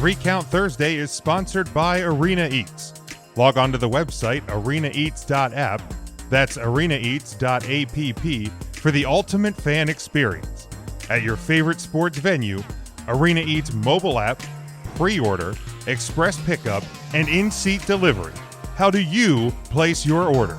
3 Count Thursday is sponsored by Arena Eats. Log on to the website arenaeats.app, that's arenaeats.app, for the ultimate fan experience. At your favorite sports venue, Arena Eats mobile app, pre-order, express pickup, and in-seat delivery. How do you place your order?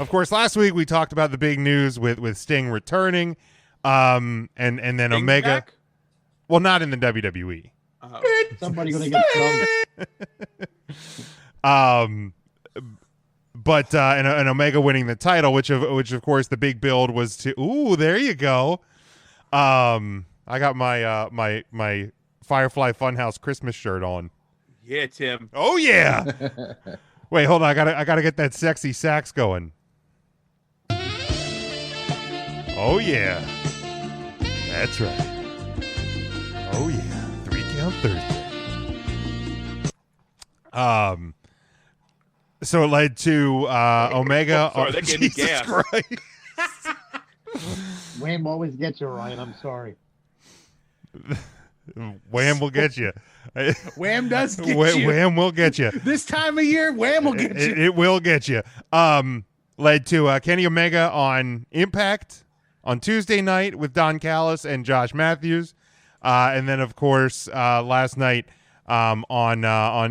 Of course, last week we talked about the big news with Sting returning, and then Sting Omega. Back? Well, not in the WWE. Somebody gonna get stung. But and Omega winning the title, which of course the big build was to. Ooh, there you go. I got my my Firefly Funhouse Christmas shirt on. Yeah, Tim. Oh yeah. Wait, hold on. I gotta get that sexy sax going. Oh yeah. That's right. Oh yeah. 3 Count Thursday. So it led to Omega. Sorry, that gave me gas. Christ. Wham always gets you, Ryan. I'm sorry. Wham will get you. Wham does get you. Wham will get you. This time of year, Wham will get you. It will get you. Led to Kenny Omega on Impact on Tuesday night with Don Callis and Josh Matthews, and then of course last night on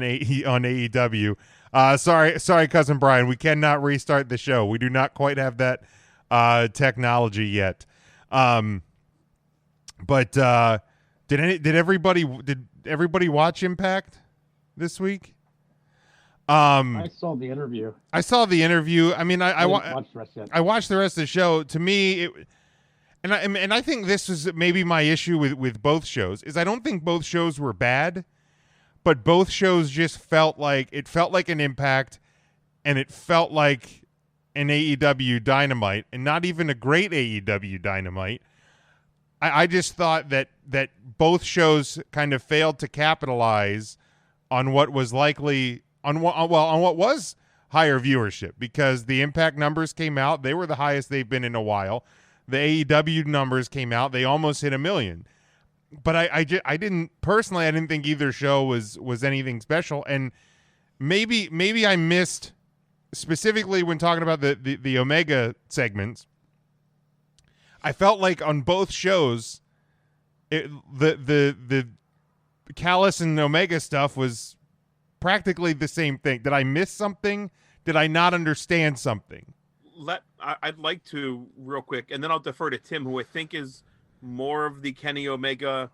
AEW. Sorry, cousin Brian, we cannot restart the show. We do not quite have that technology yet. But did everybody watch Impact this week? I saw the interview. I mean, I watched the rest of the show. To me, and I think this is maybe my issue with both shows is I don't think both shows were bad, but both shows just felt like an Impact, and it felt like an AEW Dynamite, and not even a great AEW Dynamite. I just thought that both shows kind of failed to capitalize on what was likely on what was higher viewership, because the Impact numbers came out. They were the highest they've been in a while. The AEW numbers came out. They almost hit 1 million. But I didn't think either show was anything special. And maybe I missed, specifically when talking about the Omega segments, I felt like on both shows, the Callis and Omega stuff was practically the same thing. Did I miss something? Did I not understand something? I'd like to real quick, and then I'll defer to Tim, who I think is more of the Kenny Omega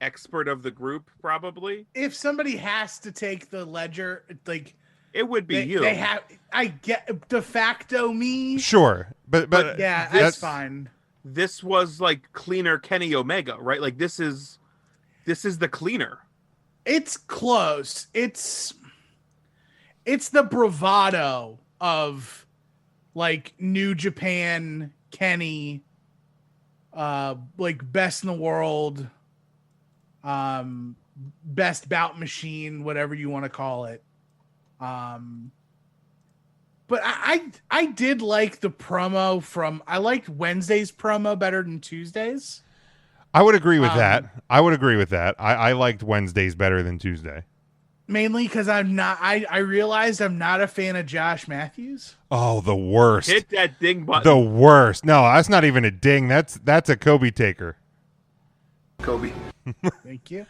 expert of the group, probably. If somebody has to take the ledger, like it would be you. They have. I get de facto me. Sure, but yeah, that's fine. This was like cleaner Kenny Omega, right? Like this is the cleaner. It's close. It's the bravado of like New Japan Kenny, like best in the world, best bout machine, whatever you want to call it. But I did like the promo I liked Wednesday's promo better than Tuesday's. I would agree with that. I liked Wednesdays better than Tuesday. Mainly because I realized I'm not a fan of Josh Matthews. Oh, the worst. Hit that ding button. The worst. No, that's not even a ding. That's a Kobe taker. Kobe. Thank you.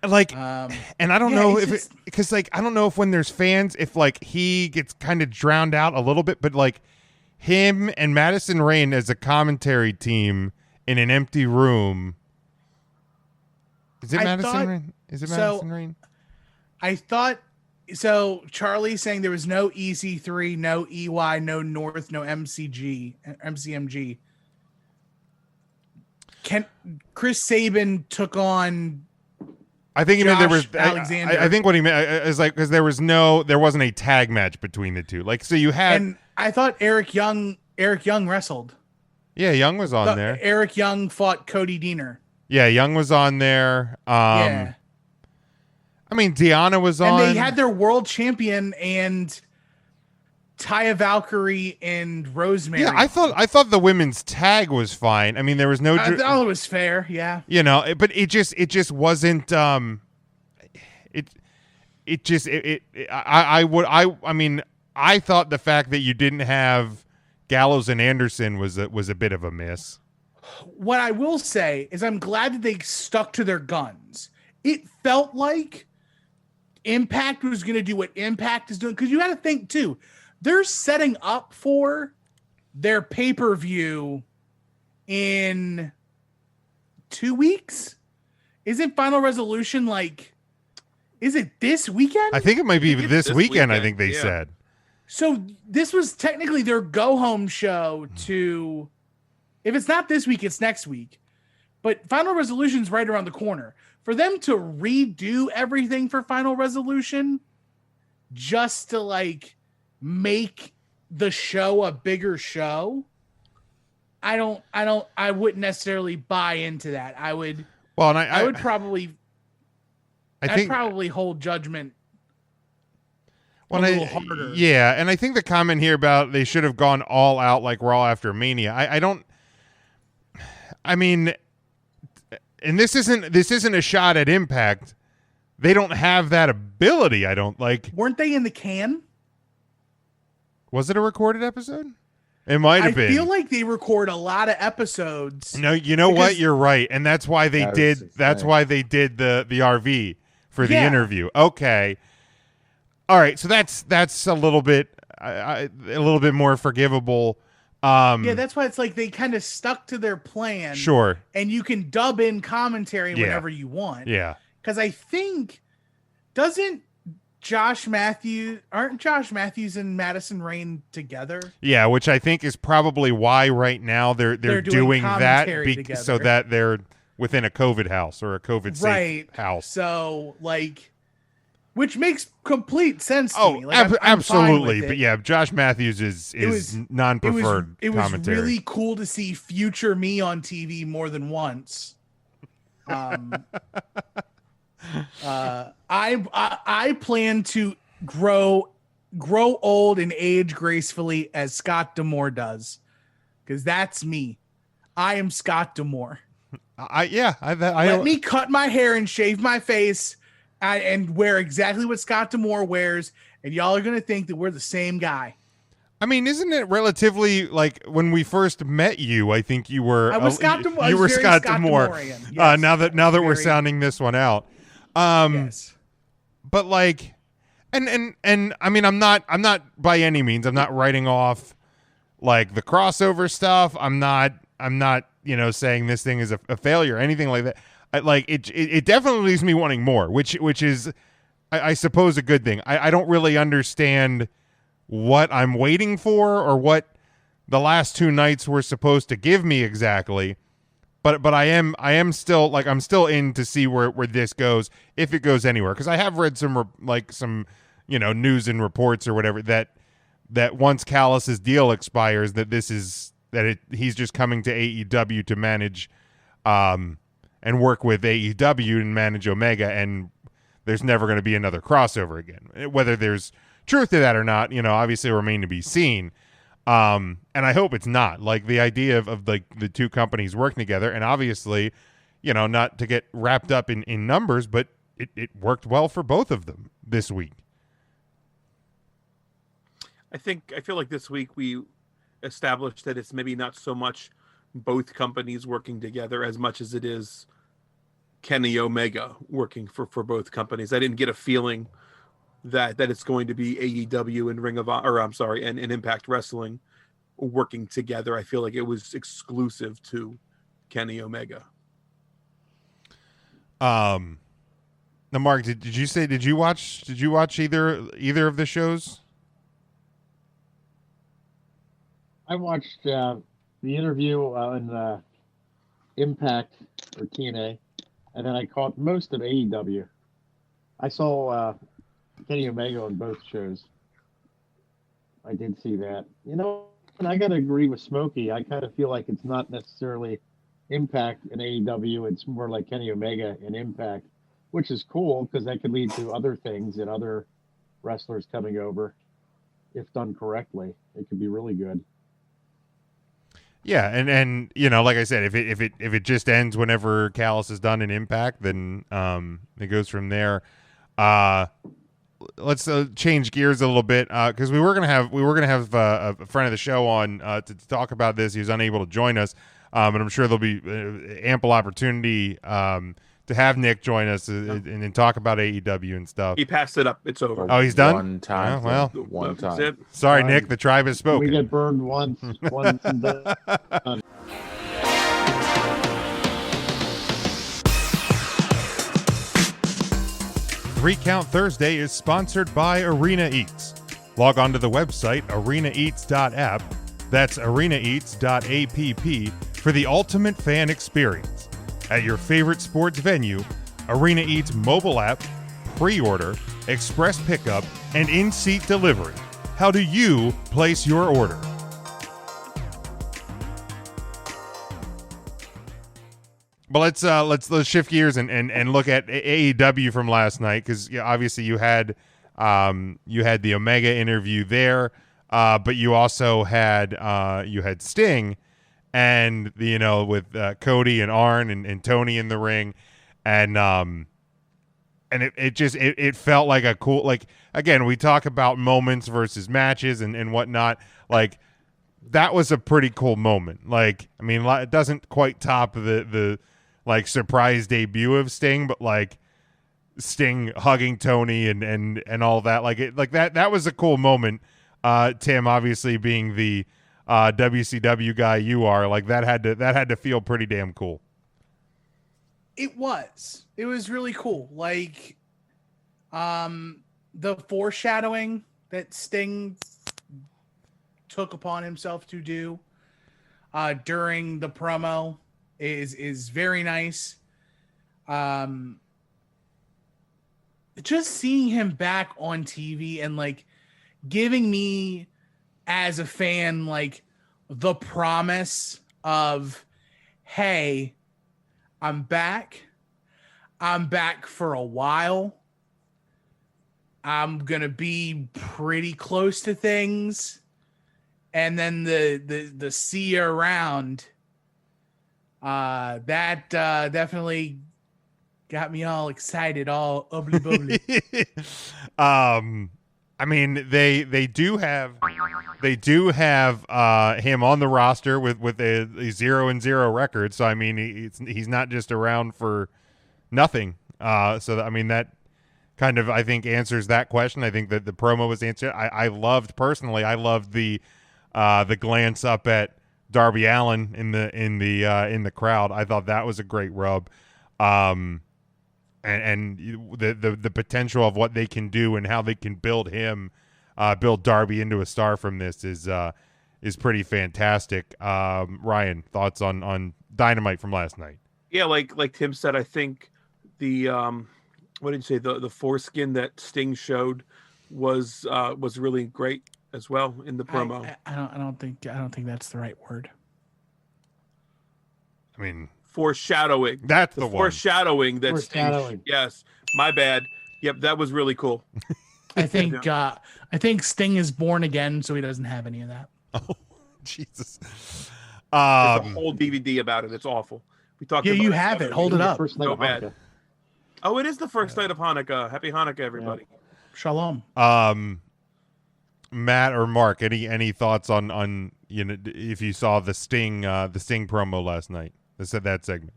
Like, and I don't know if because like I don't know if when there's fans, if like he gets kind of drowned out a little bit, but like him and Madison Rayne as a commentary team in an empty room. Is it Madison Rayne? Is it Madison Rayne? I thought so. Charlie saying there was no EC3, no EY, no North, no MCMG. Chris Sabin took on. I think he meant there was Alexander. I think what he meant is like because there wasn't a tag match between the two. Like so you had. And I thought Eric Young wrestled. Yeah, Young was on there. Eric Young fought Cody Deaner. Yeah, Young was on there. Yeah. I mean, Deanna was on. And they had their world champion and Taya Valkyrie and Rosemary. Yeah, I thought the women's tag was fine. I mean, there was no. I thought it was fair. Yeah. You know, but it just wasn't. I mean, I thought the fact that you didn't have Gallows and Anderson was a bit of a miss. What I will say is I'm glad that they stuck to their guns. It felt like Impact was going to do what Impact is doing, because you got to think too, they're setting up for their pay-per-view in 2 weeks. Isn't Final Resolution is it this weekend? I think it might be this weekend. I think they said. So this was technically their go-home show to, if it's not this week, it's next week. But Final Resolution's right around the corner. For them to redo everything for Final Resolution just to make the show a bigger show, I wouldn't necessarily buy into that. I would probably hold judgment a little harder. Yeah, and I think the comment here about they should have gone all out like Raw after Mania. I mean, and this isn't a shot at Impact. They don't have that ability. I don't like. Weren't they in the can? Was it a recorded episode? It might have been. I feel like they record a lot of episodes. No, you know what? You're right, and that's why they did. That's why they did the RV for the interview. Okay, all right. So that's a little bit more forgivable. Yeah, that's why it's like they kind of stuck to their plan. Sure. And you can dub in commentary whenever you want. Yeah. Because I think, aren't Josh Matthews and Madison Rayne together? Yeah, which I think is probably why right now they're doing that so that they're within a COVID house or a COVID safe house. So which makes complete sense to me. I'm absolutely. But yeah, Josh Matthews is non-preferred commentary. It was really cool to see future me on TV more than once. I plan to grow old and age gracefully as Scott D'Amore does, because that's me. I am Scott D'Amore. Let me cut my hair and shave my face and wear exactly what Scott D'Amore wears, and y'all are gonna think that we're the same guy. I mean, isn't it relatively when we first met you? I think you were. I was Scott D'Amore. You were Scott D'Amore. Yes, now that we're sounding this one out. Yes. But and I mean, I'm not by any means. I'm not writing off the crossover stuff. I'm not saying this thing is a failure or anything like that. It definitely leaves me wanting more, which is, I suppose, a good thing. I don't really understand what I'm waiting for or what the last two nights were supposed to give me exactly. But I am still I'm still in to see where this goes, if it goes anywhere, because I have read some news and reports or whatever that once Callis's deal expires he's just coming to AEW to manage and work with AEW and manage Omega, and there's never going to be another crossover again. Whether there's truth to that or not, obviously remain to be seen. And I hope it's not. The idea of the two companies working together, and obviously, not to get wrapped up in numbers, but it worked well for both of them this week. I feel like this week we established that it's maybe not so much both companies working together as much as it is Kenny Omega working for both companies. I didn't get a feeling that it's going to be AEW and Ring of Honor, and Impact Wrestling working together. I feel like it was exclusive to Kenny Omega. Now, Mark, did you watch either of the shows? I watched the interview on Impact or TNA, and then I caught most of AEW. I saw Kenny Omega on both shows. I did see that. And I got to agree with Smokey. I kind of feel like it's not necessarily Impact and AEW. It's more like Kenny Omega and Impact. which is cool because that could lead to other things and other wrestlers coming over. If done correctly, it could be really good. Yeah, and like I said, if it just ends whenever Callis is done in Impact, then it goes from there. Let's change gears a little bit because we were gonna have a friend of the show on to talk about this. He was unable to join us, and I'm sure there'll be ample opportunity to have Nick join us and talk about AEW and stuff. He passed it up. It's over. Oh, he's done? One time. Well, one time. Sorry, Nick. The tribe has spoken. We get burned once and done. 3 Count Thursday is sponsored by Arena Eats. Log on to the website arenaeats.app. That's arenaeats.app for the ultimate fan experience. At your favorite sports venue, Arena Eats mobile app, pre-order, express pickup, and in-seat delivery. How do you place your order? But let's shift gears and look at AEW from last night because obviously you had the Omega interview there, but you also had Sting, and with Cody and Arn and Tony in the ring, and it felt like a cool, like, again, we talk about moments versus matches and whatnot, like that was a pretty cool moment. Like, I mean, it doesn't quite top the like surprise debut of Sting, but like Sting hugging Tony and all that, that was a cool moment. Tim, obviously being the WCW guy you are, like that had to feel pretty damn cool. It was really cool. Like, the foreshadowing that Sting took upon himself to do during the promo is very nice. Just seeing him back on TV and like giving me as a fan like the promise of, hey, I'm back for a while. I'm gonna be pretty close to things, and then the see you around. That definitely got me all excited, all ubbly bubbly. I mean, they do have him on the roster with a 0-0 record. So I mean, he's not just around for nothing. So I mean, that kind of, I think, answers that question. I think that the promo was answered. I loved the glance up at Darby Allin in the crowd. I thought that was a great rub. And the potential of what they can do and how they can build Darby into a star from this is pretty fantastic. Ryan, thoughts on Dynamite from last night? Yeah, like Tim said, I think the what did you say, the foreskin that Sting showed was really great as well in the promo. I don't think that's the right word. I mean, foreshadowing. That's the foreshadowing that foreshadowing. Sting. Yes, my bad. Yep, that was really cool. I think Sting is born again, so he doesn't have any of that. Oh, Jesus! There's a whole DVD about it. It's awful. We talked. Yeah, about you have it. Hold it up. So bad. Oh, it is the first night of Hanukkah. Happy Hanukkah, everybody. Yeah. Shalom. Matt or Mark, any thoughts on if you saw the Sting promo last night? That segment.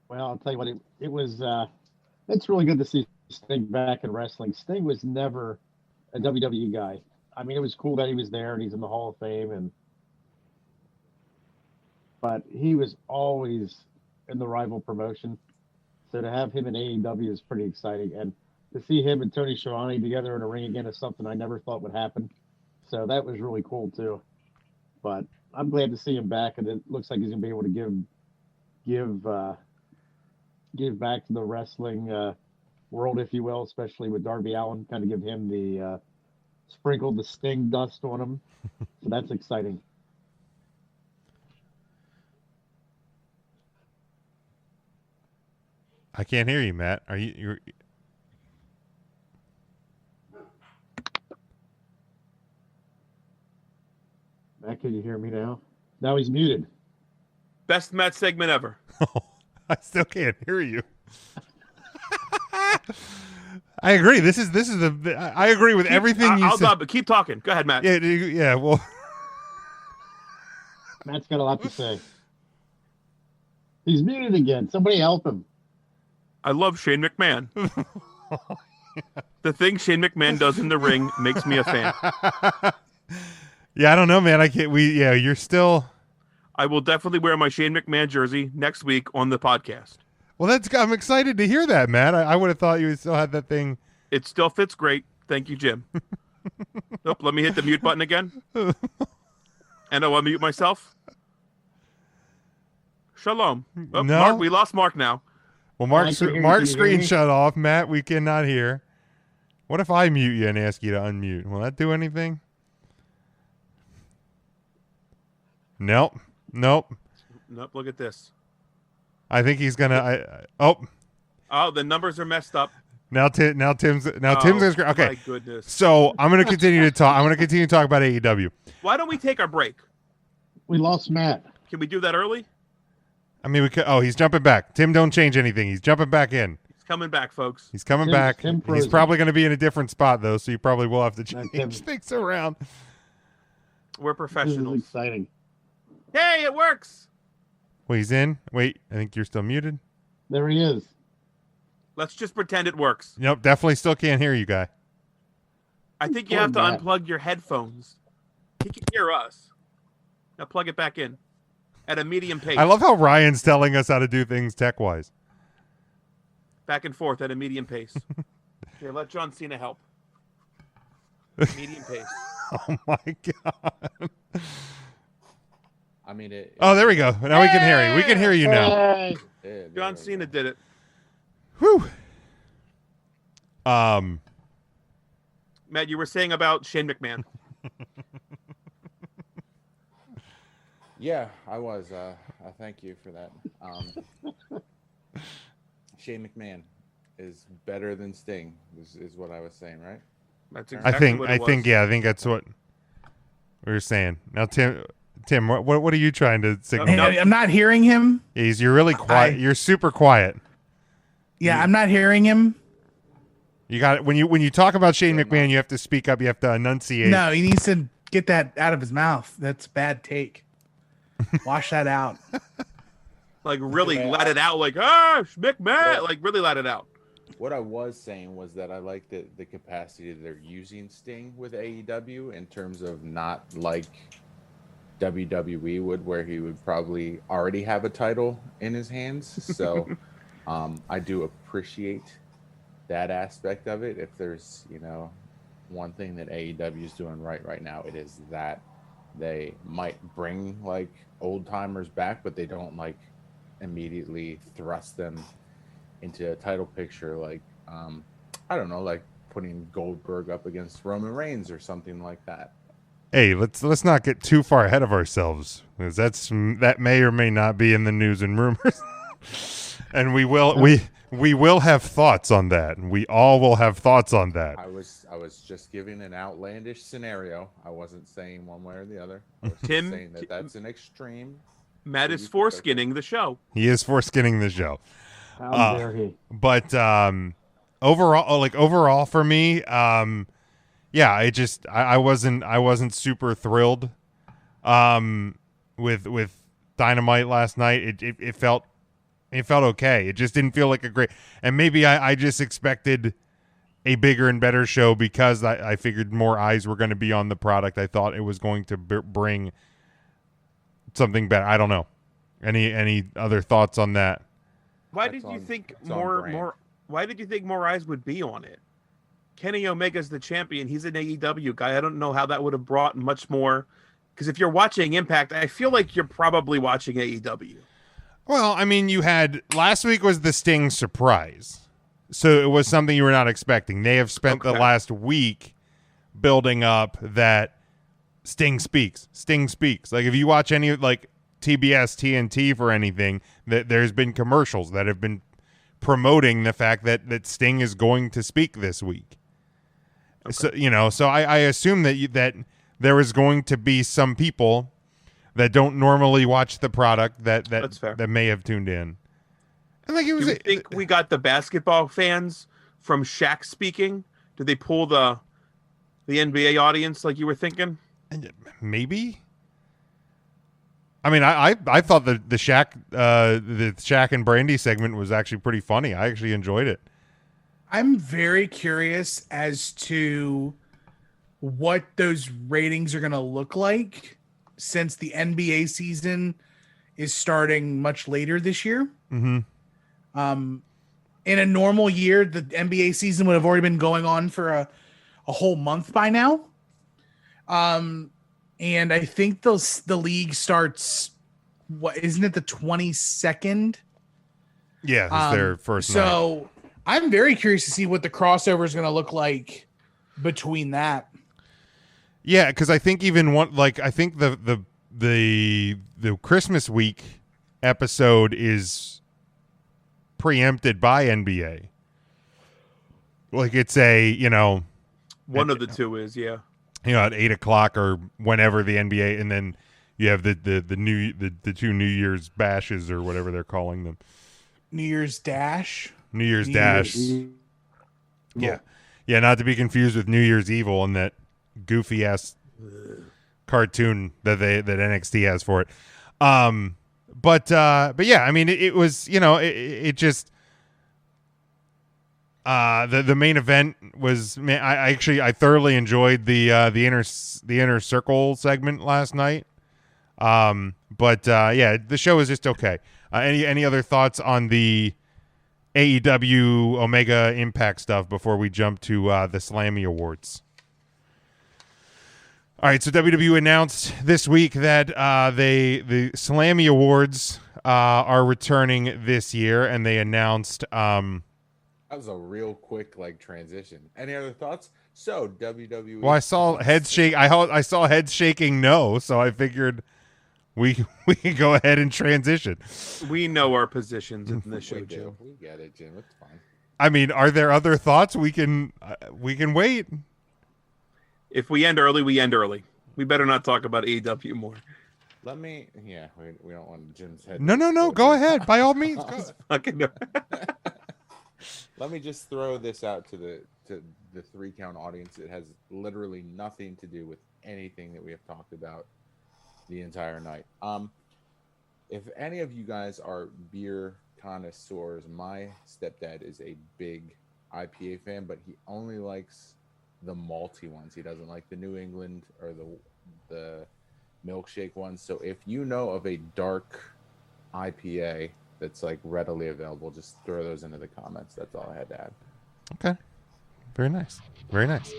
Well, I'll tell you what, it was. It's really good to see Sting back in wrestling. Sting was never a WWE guy. I mean, it was cool that he was there and he's in the Hall of Fame, but he was always in the rival promotion. So to have him in AEW is pretty exciting, and to see him and Tony Schiavone together in a ring again is something I never thought would happen. So that was really cool too. But I'm glad to see him back, and it looks like he's gonna be able to give back to the wrestling world, if you will, especially with Darby Allin, kind of give him the sprinkle the Sting dust on him. So that's exciting. I can't hear you, Matt. Are you? Matt, can you hear me now? Now he's muted. Best Matt segment ever. I still can't hear you. I agree. This is the. I agree with everything you said. But keep talking. Go ahead, Matt. Yeah. Well, Matt's got a lot to say. He's muted again. Somebody help him. I love Shane McMahon. The thing Shane McMahon does in the ring makes me a fan. Yeah, I don't know, man. I can't. You're still. I will definitely wear my Shane McMahon jersey next week on the podcast. Well, I'm excited to hear that, Matt. I would have thought you still had that thing. It still fits great. Thank you, Jim. Nope, let me hit the mute button again. And I'll unmute myself. No. Shalom. Mark, we lost Mark now. Well, Mark's screen shut off. Matt, we cannot hear. What if I mute you and ask you to unmute? Will that do anything? Nope. Nope, look at this. I think he's gonna. Oh, the numbers are messed up. Tim's gonna. Okay. My goodness. So I'm gonna continue to talk. About AEW. Why don't we take our break? We lost Matt. Can we do that early? I mean, we could. Oh, he's jumping back. Tim, don't change anything. He's jumping back in. He's coming back, folks. He's coming back. He's probably going to be in a different spot though, so you probably will have to change things around. We're professionals. This is exciting. Hey, it works. Wait, he's in. Wait, I think you're still muted. There he is. Let's just pretend it works. Nope, definitely still can't hear you, guy. I think you have to unplug your headphones. He can hear us. Now plug it back in at a medium pace. I love how Ryan's telling us how to do things tech-wise. Back and forth at a medium pace. Here, let John Cena help. Medium pace. Oh my god. I mean, there we go. Now we can hear you. We can hear you now. John Cena did it. Whew. Matt, you were saying about Shane McMahon. Yeah, I was. I thank you for that. Shane McMahon is better than Sting. Is what I was saying, right? That's exactly what it was. I think that's what we were saying. Now, Tim, what are you trying to signal? I'm not hearing him. You're really quiet. You're super quiet. Yeah, I'm not hearing him. You got it. When you talk about Shane McMahon, you have to speak up. You have to enunciate. No, he needs to get that out of his mouth. That's a bad take. Wash that out. Like really let it out. Like McMahon. Like really let it out. What I was saying was that I like the capacity that they're using Sting with AEW in terms of not like WWE would, where he would probably already have a title in his hands. So I do appreciate that aspect of it. If there's, one thing that AEW is doing right now, it is that they might bring like old timers back, but they don't like immediately thrust them into a title picture. Like, I don't know, like putting Goldberg up against Roman Reigns or something like that. Hey, let's not get too far ahead of ourselves, because that may or may not be in the news and rumors, and we will have thoughts on that, and we all will have thoughts on that. I was just giving an outlandish scenario. I wasn't saying one way or the other. I was Tim, saying that's an extreme. Matt is foreskinning the show. He is foreskinning the show. How dare he? But overall for me, I wasn't super thrilled with Dynamite last night. It felt okay. It just didn't feel like a great, and maybe I just expected a bigger and better show because I figured more eyes were going to be on the product. I thought it was going to bring something better. I don't know. Any other thoughts on that? Why did you think Why did you think more eyes would be on it? Kenny Omega's the champion. He's an AEW guy. I don't know how that would have brought much more. Because if you're watching Impact, I feel like you're probably watching AEW. Well, I mean, you had last week was the Sting surprise, so it was something you were not expecting. They have spent the last week building up that Sting speaks. Sting speaks. Like if you watch any like TBS, TNT for anything, that there's been commercials that have been promoting the fact that Sting is going to speak this week. Okay. So I assume that there is going to be some people that don't normally watch the product that may have tuned in. And like, it was. Do you think we got the basketball fans from Shaq speaking? Did they pull the NBA audience like you were thinking? Maybe. I mean, I thought the Shaq and Brandy segment was actually pretty funny. I actually enjoyed it. I'm very curious as to what those ratings are going to look like, since the NBA season is starting much later this year. Mm-hmm. In a normal year, the NBA season would have already been going on for a whole month by now. And I think the league starts, isn't it the 22nd? Yeah, it's their first night. So I'm very curious to see what the crossover is going to look like between that. Yeah, because I think I think the Christmas week episode is preempted by NBA. Like, it's one of the two is, yeah. At 8:00 or whenever the NBA, and then you have the two New Year's bashes or whatever they're calling them. New Year's Dash. Yeah, not to be confused with New Year's Evil and that goofy ass cartoon that NXT has for it. But yeah, I mean, it was, it just the main event was, man, I thoroughly enjoyed the inner circle segment last night. But yeah, the show is just okay. Any other thoughts on the AEW Omega Impact stuff before we jump to the Slammy Awards? All right, so WWE announced this week that the Slammy Awards are returning this year, and they announced. That was a real quick transition. Any other thoughts? So WWE. Well, I saw heads shake. I saw heads shaking no, so I figured we can go ahead and transition. We know our positions in the show, Jim. We get it, Jim. It's fine. I mean, are there other thoughts? We can wait. If we end early, we end early. We better not talk about AEW more. We don't want Jim's head. No. Go ahead. By all means. Go. Let me just throw this out to the 3 count audience. It has literally nothing to do with anything that we have talked about the entire night. If any of you guys are beer connoisseurs, my stepdad is a big IPA fan, but he only likes the malty ones. He doesn't like the New England or the milkshake ones. So if you know of a dark IPA that's readily available, just throw those into the comments. That's all I had to add. Okay. Very nice. Very nice.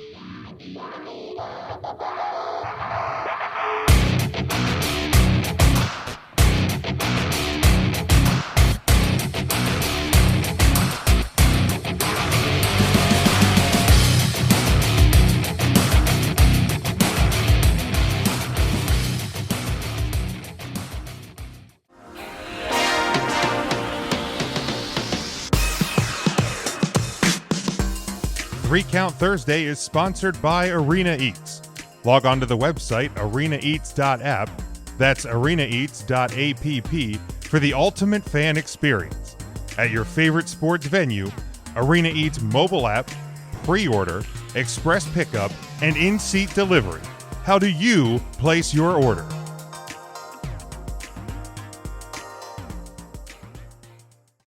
3 Count Thursday is sponsored by Arena Eats. Log on to the website arenaeats.app, that's arenaeats.app, for the ultimate fan experience. At your favorite sports venue, Arena Eats mobile app, pre-order, express pickup, and in-seat delivery. How do you place your order?